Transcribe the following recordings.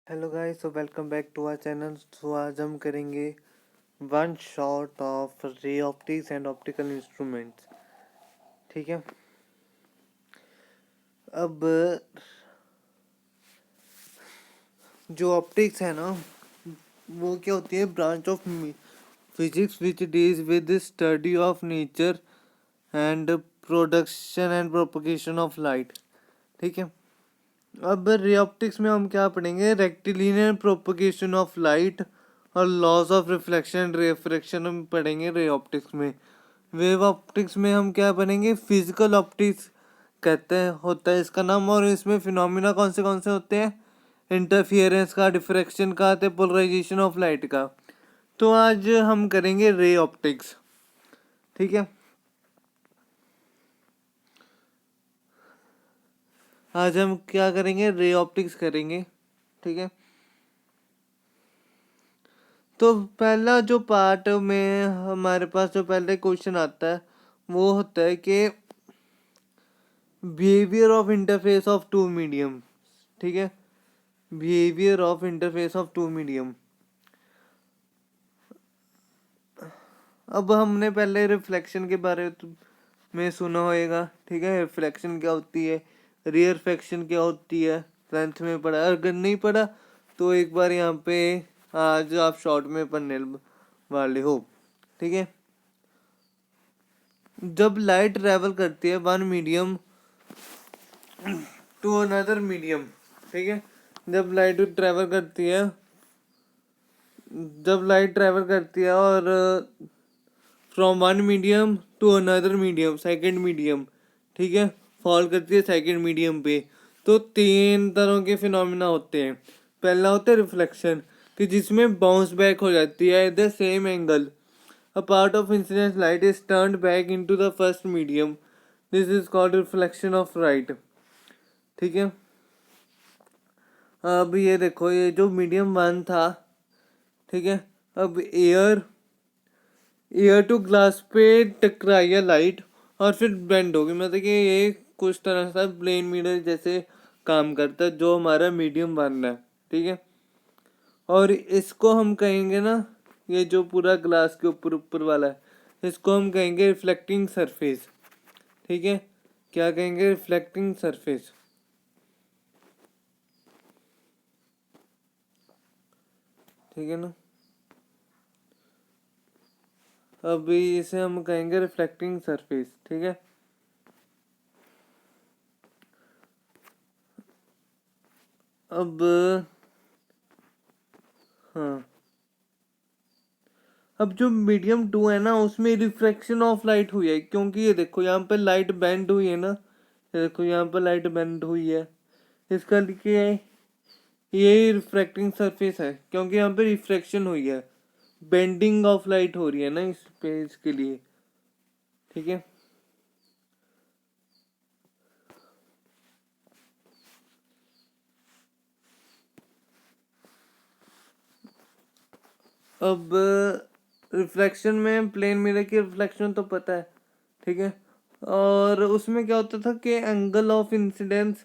Hello guys, so welcome back to our channel. So आज हम करेंगे one shot of ray optics and optical instruments. ठीक है। अब जो ऑप्टिक्स है ना, वो क्या होती है? Branch of physics which deals with study of nature and production and propagation of light. ठीक है। अब रे ऑप्टिक्स में हम क्या पढ़ेंगे? रेक्टिलिनियर प्रोपगेशन ऑफ लाइट और loss of reflection and refraction हम पढ़ेंगे रे ऑप्टिक्स में। वेव ऑप्टिक्स में हम क्या पढ़ेंगे? फिजिकल ऑप्टिक्स कहते हैं, होता है इसका नाम। और इसमें फिनोमिना कौन से होते हैं? इंटरफियरेंस का, डिफ्रैक्शन का, पोलराइजेशन ऑफ लाइट का। तो आज हम करेंगे रे ऑप्टिक्स। ठीक है। आज हम क्या करेंगे? रे ऑप्टिक्स करेंगे। ठीक है। तो पहला जो पार्ट में हमारे पास जो पहले क्वेश्चन आता है वो होता है कि behaviour of interface of two medium. ठीक है। Behaviour of interface of two medium. अब हमने पहले रिफ्लेक्शन के बारे में सुना होएगा। ठीक है। रिफ्लेक्शन क्या होती है, रिफ्रैक्शन क्या होती है, टेंथ में पढ़ा। अगर नहीं पढ़ा तो एक बार यहाँ पे आज आप शॉर्ट में पढ़ने वाले हो। ठीक है। जब लाइट ट्रेवल करती है one medium to another medium. ठीक है। जब लाइट ट्रेवल करती है जब लाइट ट्रेवल करती है और from one medium to another medium, second medium. ठीक है। फॉल करती है सेकंड मीडियम पे। तो तीन तरह के फिनोमिना होते हैं। पहला होता है रिफ्लेक्शन, कि जिसमें बाउंस बैक हो जाती है the same angle. A part of incident light is turned back into the first medium. This is called reflection of light. ठीक है। अब ये देखो, ये जो मीडियम वन था, ठीक है। अब एयर एयर टू ग्लास पे टकराई है लाइट और फिर बेंड होगी। मतलब कि ये कुछ तरह से प्लेन मिरर जैसे काम करता है जो हमारा मीडियम वन है। ठीक है। और इसको हम कहेंगे ना, ये जो पूरा ग्लास के ऊपर ऊपर वाला है, इसको हम कहेंगे रिफ्लेक्टिंग सरफेस। ठीक है। क्या कहेंगे? Reflecting surface. ठीक है ना। अभी इसे हम कहेंगे रिफ्लेक्टिंग सरफेस। ठीक है। अब हाँ, अब जो मीडियम टू है ना, उसमें रिफ्रैक्शन ऑफ लाइट हुई है। क्योंकि ये देखो यहाँ पे लाइट बेंड हुई है ना, ये देखो यहाँ पर लाइट बेंड हुई है। इसका क्या है? ये रिफ्रैक्टिंग सरफेस है, क्योंकि यहाँ पे रिफ्रैक्शन हुई है, बेंडिंग ऑफ लाइट हो रही है ना इस पेज के लिए। ठीक है। अब रिफ्लेक्शन में प्लेन मिरर की रिफ्लेक्शन तो पता है। ठीक है। और उसमें क्या होता था कि एंगल ऑफ इंसिडेंस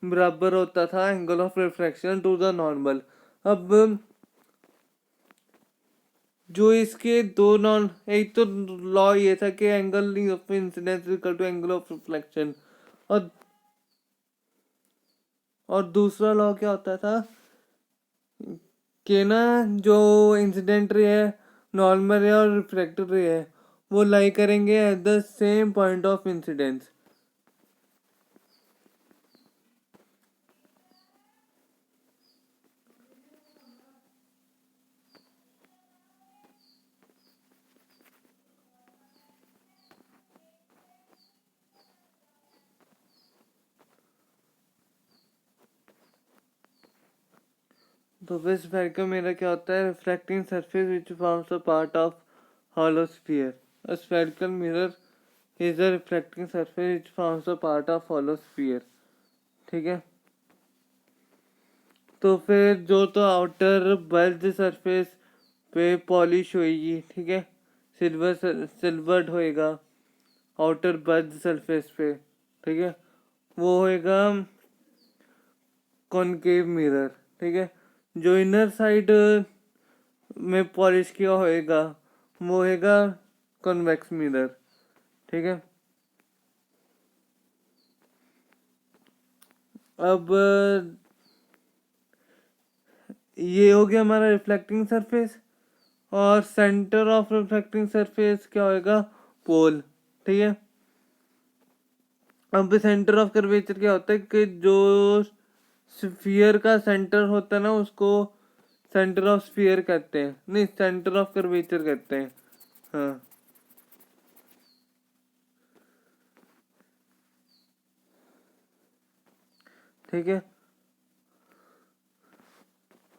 बराबर होता था angle of refraction to the normal. अब जो इसके दो नॉन, एक तो लॉ ये था कि angle of incidence equal to angle of reflection, और दूसरा लॉ क्या होता था कि ना, जो इंसिडेंट रे है, नॉर्मल रे और रिफ्रैक्टेड रे है, वो लाई करेंगे at the same point of incidence. तो फिर स्फेयर का मेरा क्या होता है? Reflecting surface which forms a part of hollow sphere. A spherical mirror is a reflecting surface which forms a part of hollow sphere. ठीक है। तो फिर जो तो आउटर बल्ज सरफेस पे पॉलिश होएगी। ठीक है। सिल्वर्ड होएगा आउटर बल्ज सरफेस पे। ठीक है। वो होएगा कॉनकेव मिरर। ठीक है। जो इनर साइड में पॉलिश किया होएगा वो होएगा कॉन्वेक्स मिरर। ठीक है। अब ये हो गया हमारा रिफ्लेक्टिंग सरफेस, और सेंटर ऑफ रिफ्लेक्टिंग सरफेस क्या होएगा, पोल। ठीक है। अब सेंटर ऑफ कर्वेचर क्या होता है कि जो स्फीयर का सेंटर होता है ना उसको सेंटर ऑफ स्फीयर कहते हैं, नहीं सेंटर ऑफ कर्वेचर कहते हैं। हाँ ठीक है।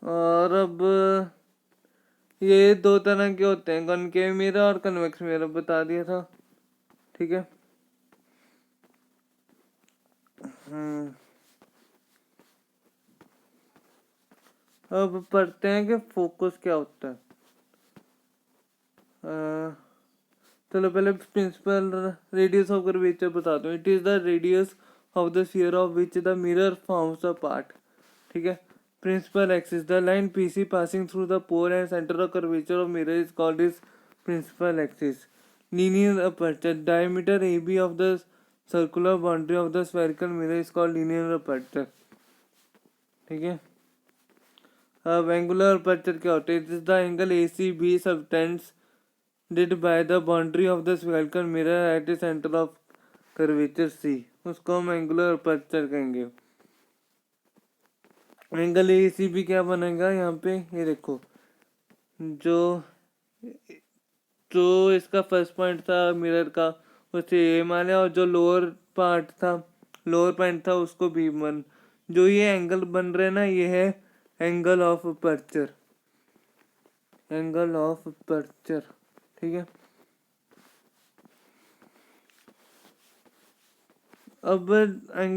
और अब ये दो तरह के होते हैं, कॉनकेव मिरर और कन्वेक्स मिरर, बता दिया था। ठीक है। हम्म अब पढ़ते हैं कि फोकस क्या होता है। अ, चलो पहले प्रिंसिपल रेडियस ऑफ कर्वेचर बता दूं। It is the radius of the sphere of which the mirror forms a part. ठीक है। Principal axis, the line PC passing through the pole and centre of curvature of mirror is called is principal axis. Linear aperture, diameter A B of the circular boundary of the spherical mirror is called linear aperture. ठीक है। अब angular aperture क्या होता है, it is the angle A C B subtends did by the boundary of the spherical mirror at the center of curvature C, उसको हम angular aperture कहेंगे। Angle A C B क्या बनेगा यहाँ पे, ये देखो, जो जो इसका फर्स्ट पॉइंट था मिरर का उसे ए माने, और जो लोअर पार्ट था, लोअर पॉइंट था उसको बी मान। जो ये एंगल बन रहे ना ये है angle of aperture, angle of aperture. ठीक है। अब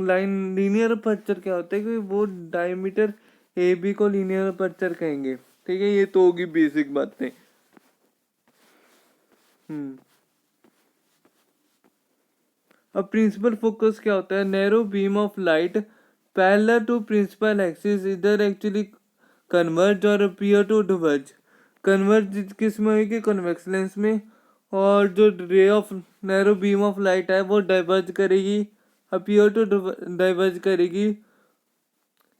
लाइन लीनियर अपर्चर क्या होता है कि वो डायमीटर ए बी को लीनियर अपर्चर कहेंगे। ठीक है। ये तो होगी बेसिक बातें। हम्म अब प्रिंसिपल फोकस क्या होता है, narrow beam of light parallel to principal axis इधर एक्चुअली कन्वर्ज और अपीयर टू डिवर्ज। कन्वर्ज किस में होगी, कन्वेक्स लेंस में। और जो ray of narrow beam of light है वो डाइवर्ज करेगी, अपीयर टू डाइवर्ज करेगी।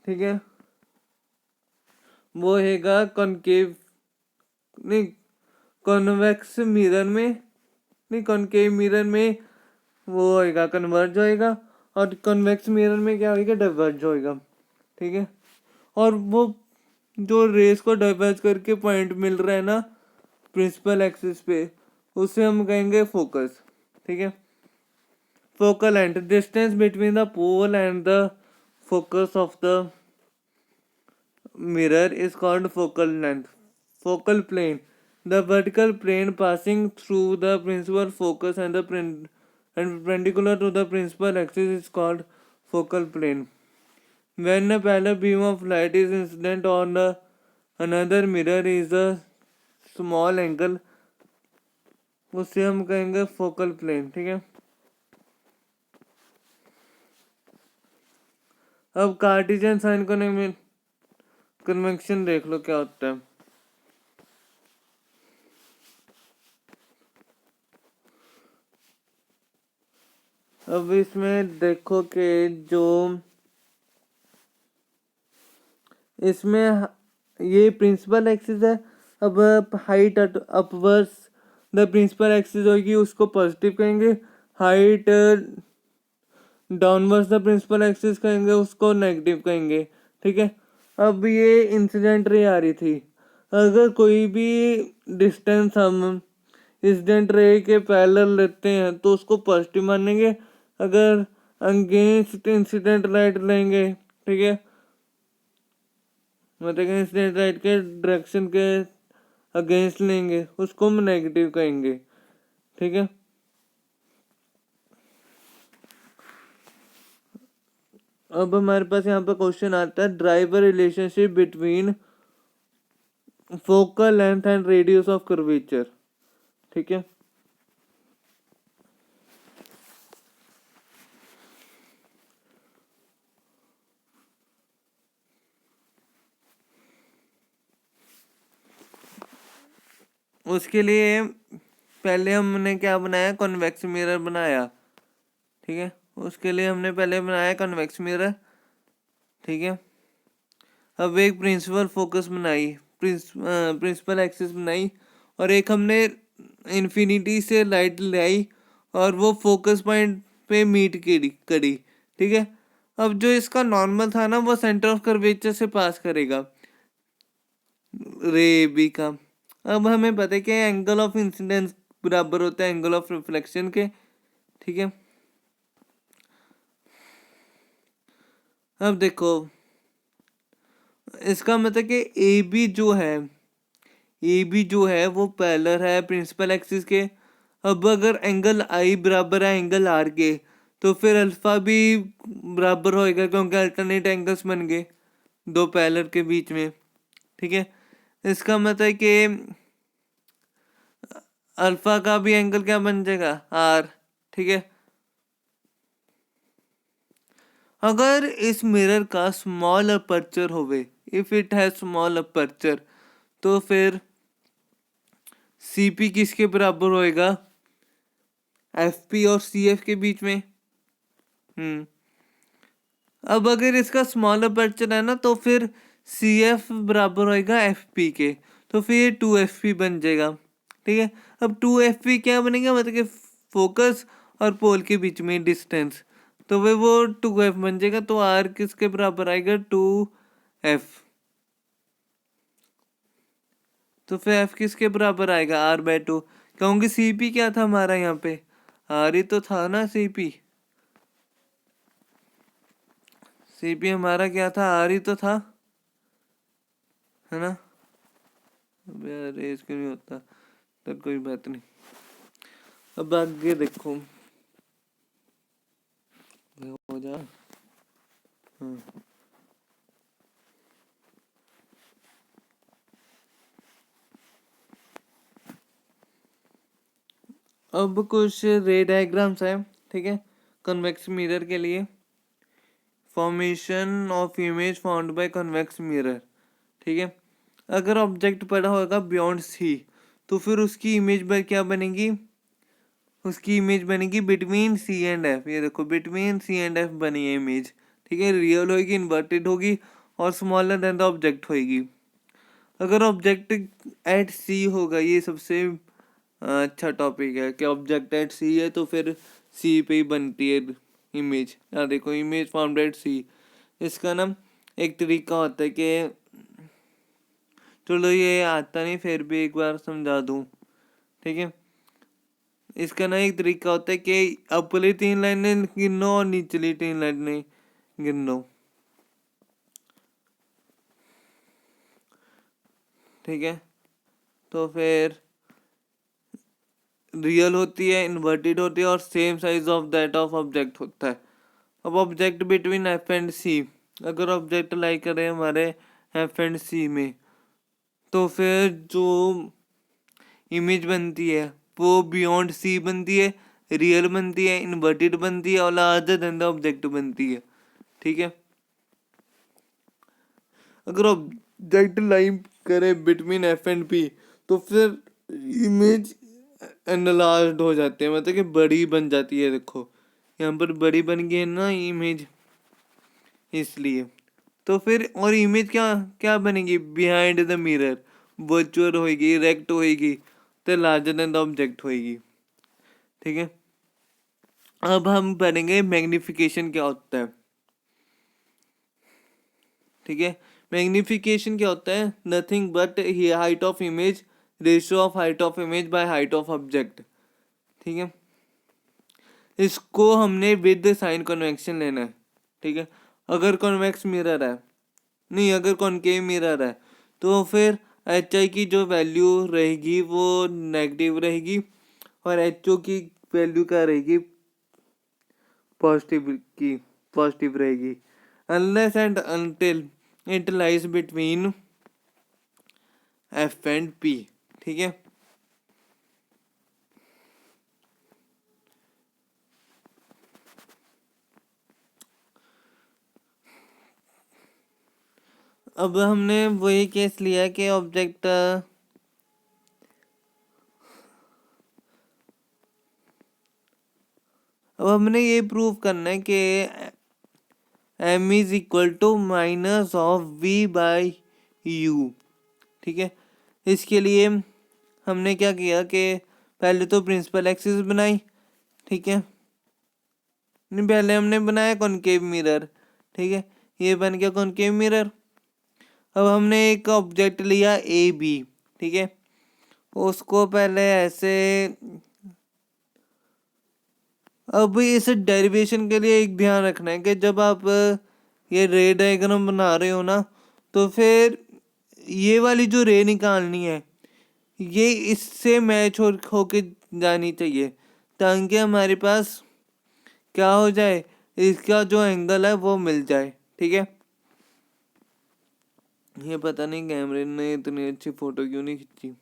ठीक है। वो हैगा कॉनकेव, नहीं कॉन्वेक्स मिरर में, नहीं कॉनकेव मिरर में वो होएगा कन्वर्ज होएगा, और कॉन्वेक्स मिरर में क्या होएगा, डाइवर्ज होएगा। ठीक है। और वो जो रेस को डाइवर्ज करके पॉइंट मिल रहा है ना प्रिंसिपल एक्सिस पे, उसे हम कहेंगे फोकस। ठीक है। Focal length, distance between the pole and the focus of the mirror is called focal length. Focal plane, the vertical plane passing through the principal focus and perpendicular to the principal axis is called focal plane. When a parallel beam of light is incident on another mirror is a small angle, उसे हम कहेंगे focal plane. ठीक है। अब Cartesian sign convention देख लो क्या होता है। अब इसमें देखो कि जो इसमें ये प्रिंसिपल एक्सिस है। अब height upwards the principal axis होगी उसको पॉजिटिव कहेंगे, height downwards the principal axis कहेंगे उसको नेगेटिव कहेंगे। ठीक है। अब ये इंसिडेंट रे आ रही थी, अगर कोई भी डिस्टेंस हम इंसिडेंट रे के पैरेलल लेते हैं तो उसको पॉजिटिव मानेंगे, अगर अगेंस्ट इंसिडेंट लाइट लेंगे, ठीक है, मतलब इंसिडेंट लाइट के डायरेक्शन के अगेंस्ट लेंगे उसको हम नेगेटिव कहेंगे। ठीक है। अब हमारे पास यहाँ पे क्वेश्चन आता है, drive relationship between focal length and radius of curvature. ठीक है। उसके लिए पहले हमने क्या बनाया, कॉन्वेक्स मिरर बनाया। ठीक है, उसके लिए हमने पहले बनाया कॉन्वेक्स मिरर। ठीक है, अब एक प्रिंसिपल फोकस बनाई, प्रिंसिपल एक्सिस बनाई, और एक हमने इन्फिनिटी से लाइट ले आई और वो फोकस पॉइंट पे मीट करी। ठीक है, अब जो इसका नॉर्मल था ना, वो सेंटर ऑफ कर्वेचर से पास करेगा रे बी का। अब हमें पता है कि एंगल ऑफ इंसिडेंस बराबर होता है एंगल ऑफ रिफ्लेक्शन के। ठीक है, अब देखो इसका मतलब कि ए बी जो है वो पैरेलल है प्रिंसिपल एक्सिस के। अब अगर एंगल आई बराबर है एंगल आर के, तो फिर अल्फा भी बराबर होएगा, क्योंकि अल्टरनेट एंगल्स बन गए दो पैरेलल के बीच में। ठीक है, इसका मतलब है कि अल्फा का भी एंगल क्या बन जाएगा, आर। ठीक है, अगर इस मिरर का स्मॉल अपर्चर होवे, if it has small aperture, तो फिर सीपी किसके बराबर होएगा, एफपी और सीएफ के बीच में। अब अगर इसका स्मॉल अपर्चर है ना, तो फिर सी एफ बराबर होएगा एफ पी के, तो फिर 2 FP बन जाएगा। ठीक है, अब 2 FP क्या बनेगा, मतलब कि फोकस और पोल के बीच में डिस्टेंस, तो वो 2F बन जाएगा। तो आर किसके बराबर आएगा, 2F। तो फिर एफ किसके बराबर आएगा, R/2, क्योंकि सीपी क्या था हमारा यहाँ पे, आर ही तो था ना। सीपी हमारा क्या था, आर ही तो था, है ना। अरे इसके नहीं होता, तो कोई बात नहीं। अब आगे देखो, हो जा। हाँ। अब कुछ रे डायग्राम्स है। ठीक है, कन्वेक्स मिरर के लिए, formation of image found by convex mirror. ठीक है, अगर ऑब्जेक्ट पड़ा होगा बियॉन्ड सी, तो फिर उसकी इमेज पर क्या बनेगी, उसकी इमेज बनेगी बिटवीन सी एंड एफ। ये देखो, बिटवीन सी एंड एफ बनी है इमेज। ठीक है, रियल होगी, इन्वर्टेड होगी, और स्मॉलर देन द ऑब्जेक्ट होगी। अगर ऑब्जेक्ट एट सी होगा, ये सबसे अच्छा टॉपिक है कि ऑब्जेक्ट एट सी है, तो फिर सी पे ही बनती है इमेज। यहाँ देखो, इमेज फाउंड एट सी, इसका ना एक तरीका होता है कि, चलो ये आता नहीं, फिर भी एक बार समझा दूँ। ठीक है, इसका ना एक तरीका होता है कि ऊपरी 3 लाइनें गिनो और निचली 3 लाइनें गिनो। ठीक है, तो फिर रियल होती है, इन्वर्टेड होती है, और same size of that of object होता है। अब ऑब्जेक्ट बिटवीन एफ एंड सी, अगर ऑब्जेक्ट लाई करे हमारे एफ एंड सी में, तो फिर जो इमेज बनती है वो बियॉन्ड सी बनती है, रियल बनती है, इन्वर्टेड बनती है, और लार्जर देन द ऑब्जेक्ट बनती है। ठीक है, अगर ऑब्जेक्ट लाइन करे बिटवीन एफ एंड पी, तो फिर इमेज एनलार्ज्ड हो जाते हैं, मतलब कि बड़ी बन जाती है। देखो यहाँ पर बड़ी बन गई है ना इमेज, इसलिए। तो फिर और इमेज क्या क्या बनेगी, बिहाइंड द मिरर वर्चुअल होएगी, रेक्ट होएगी, तो लार्जर देन द ऑब्जेक्ट होएगी। ठीक है, अब हम पढ़ेंगे मैग्निफिकेशन क्या होता है। ठीक है, मैग्निफिकेशन क्या होता है, nothing but height of image, ratio of height of image by height of object. ठीक है, इसको हमने विद साइन कन्वेक्शन लेना है। ठीक है, अगर कॉन्वेक्स मिरर है, नहीं अगर कॉनकेव मिरर है, तो फिर एच आई की जो वैल्यू रहेगी वो नेगेटिव रहेगी, और एच ओ की वैल्यू क्या रहेगी, पॉजिटिव की पॉजिटिव रहेगी, unless and until it lies between F and P. ठीक है, अब हमने वही केस लिया कि ऑब्जेक्ट अब हमने ये प्रूव करना है कि m is equal to minus of v by u। ठीक है, इसके लिए हमने क्या किया कि पहले तो प्रिंसिपल एक्सिस बनाई। ठीक है, नहीं पहले हमने बनाया कॉनकेव मिरर। ठीक है, ये बन गया कॉनकेव मिरर। अब हमने एक ऑब्जेक्ट लिया ए बी। ठीक है, उसको पहले ऐसे, अब इस डेरिवेशन के लिए एक ध्यान रखना है कि जब आप ये रे डायग्राम बना रहे हो ना, तो फिर ये वाली जो रे निकालनी है ये इससे मैच होके जानी चाहिए, ताकि हमारे पास क्या हो जाए, इसका जो एंगल है वो मिल जाए। ठीक है, ये पता नहीं कैमरे ने इतनी अच्छी फोटो क्यों नहीं खींची।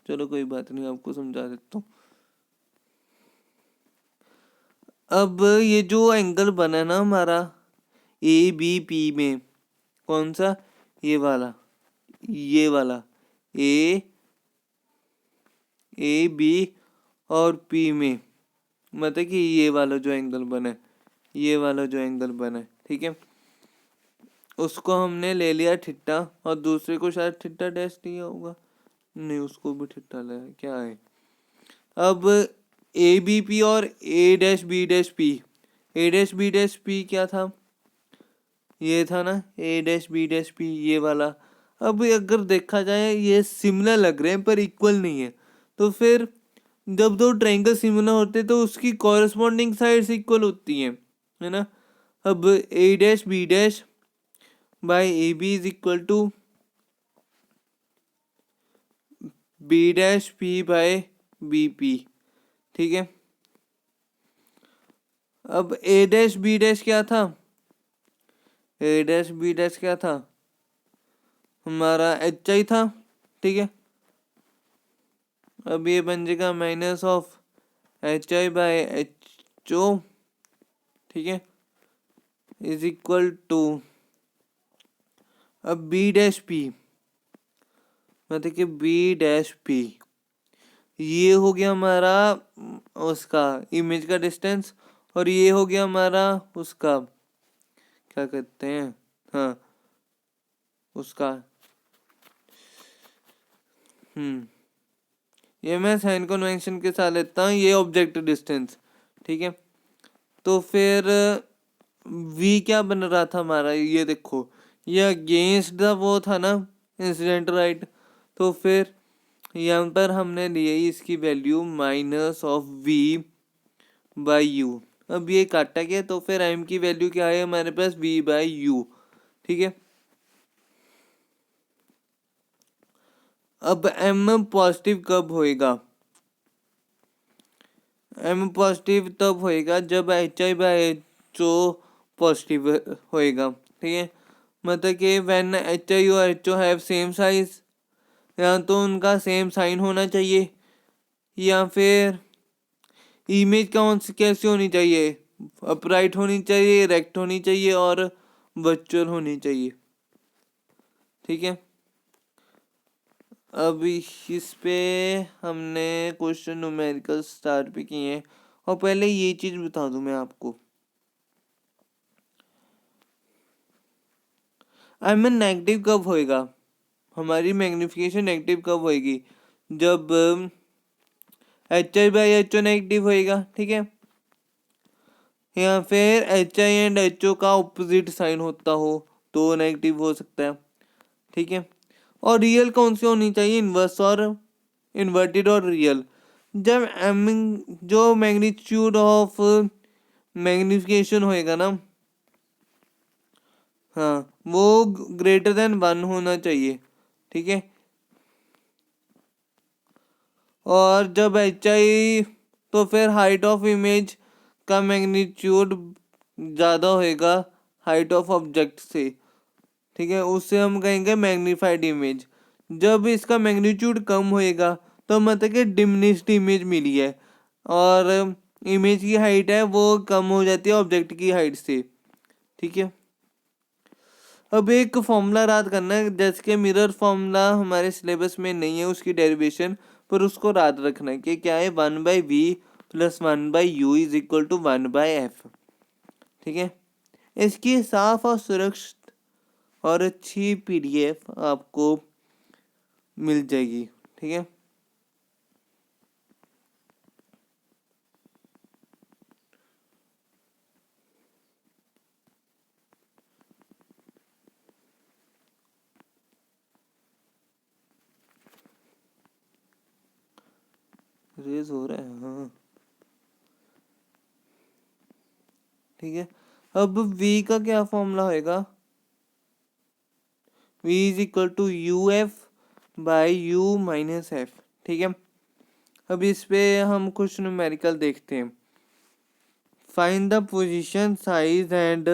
चलो कोई बात नहीं, आपको समझा देता हूँ। अब ये जो एंगल बना ना हमारा ए बी पी में, कौन सा, ये वाला ए बी और पी में, मतलब कि ये वाला जो एंगल बना है, ठीक है, उसको हमने ले लिया ठिट्टा, और दूसरे को शायद ठिट्टा डैश लिया होगा, नहीं उसको भी ठिट्टा लिया, क्या है। अब ए बी पी और ए डैश बी डैश पी क्या था, ये था ना ए डैश बी, ये वाला। अब अगर देखा जाए ये सिमिलर लग रहे हैं पर इक्वल नहीं है, तो फिर जब दो ट्रायंगल सिमिलर होते तो उसकी कॉरेस्पॉन्डिंग साइड्स इक्वल होती हैं, है ना। अब A dash B dash by A B is equal to B dash P by B P. ठीक है, अब ए डैश बी डैश क्या था, हमारा एच आई था। ठीक है, अब ये बन जाएगा minus of H I by H O. ठीक है, इज इक्वल टू, अब बी डैश पी, मतलब कि बी डैश पी ये हो गया हमारा उसका इमेज का डिस्टेंस, और ये हो गया हमारा उसका क्या कहते हैं, हाँ उसका, ये मैं साइन कन्वेंशन के साथ लेता हूँ, ये ऑब्जेक्ट डिस्टेंस। ठीक है, तो फिर v क्या बन रहा था हमारा, ये देखो, ये अगेंस्ट द वो था ना इंसिडेंट राइट, तो फिर यहाँ पर हमने लिए इसकी value minus of v by you. अब ये काटा गया, तो फिर m की वैल्यू क्या है हमारे पास, v बाई यू। ठीक है, अब m पॉजिटिव कब होएगा, m पॉजिटिव तब होएगा जब H I by H O positive होएगा। ठीक है, मतलब कि व्हेन एच आई और H O have same size, या तो उनका सेम साइन होना चाहिए, या फिर इमेज कौन सी कैसी होनी चाहिए, अपराइट होनी चाहिए, रेक्ट होनी चाहिए, और वर्चुअल होनी चाहिए। ठीक है, अब इस पे हमने क्वेश्चन न्यूमेरिकल स्टार्ट भी किए हैं, और पहले ये चीज बता दूं मैं आपको, एम नेगेटिव कब होएगा, हमारी मैग्निफिकेशन नेगेटिव कब होएगी, जब H I by H O negative होएगा। ठीक है, या फिर H I and H O का ऑपोजिट साइन होता हो तो नेगेटिव हो सकता है। ठीक है, और रियल कौन सी होनी चाहिए, इनवर्स और इन्वर्टेड और रियल। जब एम जो मैग्नीट्यूड ऑफ मैग्निफिकेशन होएगा ना, हाँ वो ग्रेटर देन 1 होना चाहिए। ठीक है, और जब एच आई, तो फिर हाइट ऑफ इमेज का मैग्नीट्यूड ज़्यादा होएगा हाइट ऑफ ऑब्जेक्ट से। ठीक है, उससे हम कहेंगे मैग्नीफाइड इमेज। जब इसका मैग्नीट्यूड कम होएगा तो मतलब कि डिमिनिश्ड इमेज मिली है, और इमेज की हाइट है वो कम हो जाती है ऑब्जेक्ट की हाइट से। ठीक है, अब एक फॉर्मूला याद करना है, जैसे कि मिरर फॉर्मूला हमारे सिलेबस में नहीं है उसकी डेरिवेशन, पर उसको याद रखना है कि क्या है, 1/v plus 1/u is equal to 1/f। ठीक है, इसकी साफ और सुरक्षित और अच्छी PDF आपको मिल जाएगी। ठीक है, रेज हो रहा है, हाँ ठीक है। अब v का क्या फॉर्मूला होएगा, v is equal to uf/u-f। ठीक है, अब इस पे हम कुछ न्यूमेरिकल देखते हैं। Find the position size and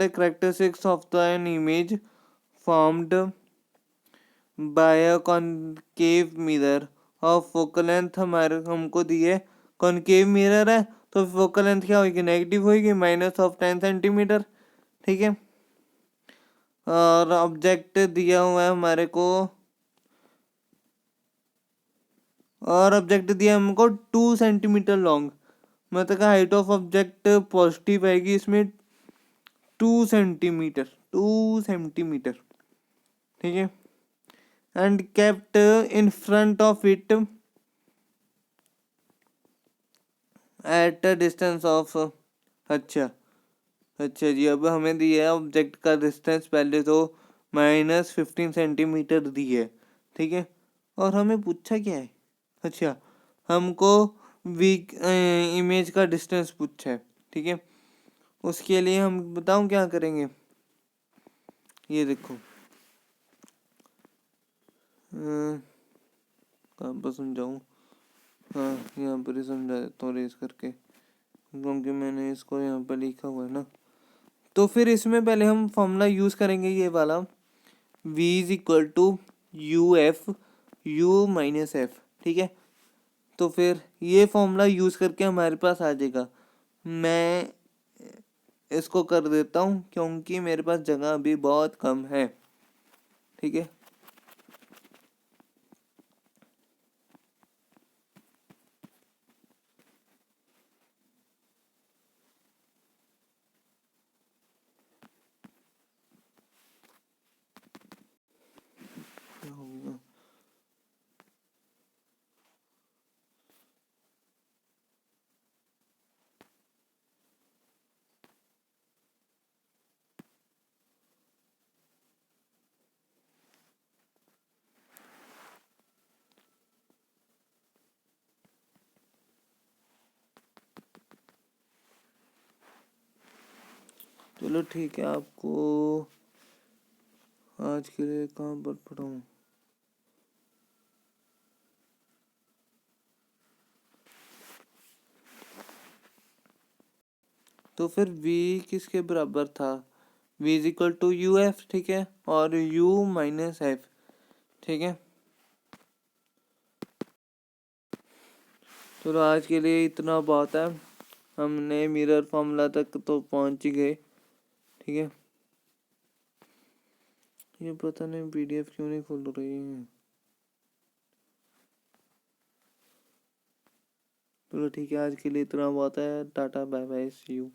characteristics of an image formed by a concave mirror of focal length। हमारे हमको दिए कॉनकेव मिरर है तो फोकल लेंथ क्या होगी, नेगेटिव होगी, -10 सेंटीमीटर। ठीक है, और ऑब्जेक्ट दिया हुआ है हमारे को, और ऑब्जेक्ट दिया हमको 2 सेंटीमीटर लॉन्ग, मतलब हाइट ऑफ ऑब्जेक्ट पॉजिटिव आएगी इसमें 2 सेंटीमीटर। ठीक है, and kept in front of it at a distance of. अच्छा जी, अब हमें दिया है ऑब्जेक्ट का डिस्टेंस, पहले तो -15 सेंटीमीटर दी है। ठीक है, और हमें पूछा क्या है, अच्छा हमको वीक इमेज का डिस्टेंस पूछा है। ठीक है, उसके लिए हम बताऊं क्या करेंगे, ये देखो कहाँ पर समझाऊँ, हाँ यहाँ पर ही समझा देता हूँ रेस करके, क्योंकि मैंने इसको यहाँ पर लिखा हुआ है ना। तो फिर इसमें पहले हम फॉर्मूला यूज़ करेंगे ये वाला, v is equal to uf/u-f। ठीक है, तो फिर ये फॉर्मूला यूज़ करके हमारे पास आ जाएगा। मैं इसको कर देता हूँ क्योंकि मेरे पास जगह अभी बहुत कम है। ठीक है, क्या होगा, चलो ठीक है, आपको आज के लिए कहाँ पर पढ़ाऊँ, तो फिर v किसके बराबर था, v is equal to uf। ठीक है, और u-f। ठीक है, चलो आज के लिए इतना बहुत है, हमने मिरर फॉर्मूला तक तो पहुंच ही गए। ठीक है, ये पता नहीं PDF क्यों नहीं खुल रही है। चलो ठीक है, आज के लिए इतना बहुत है, tata bye bye see you.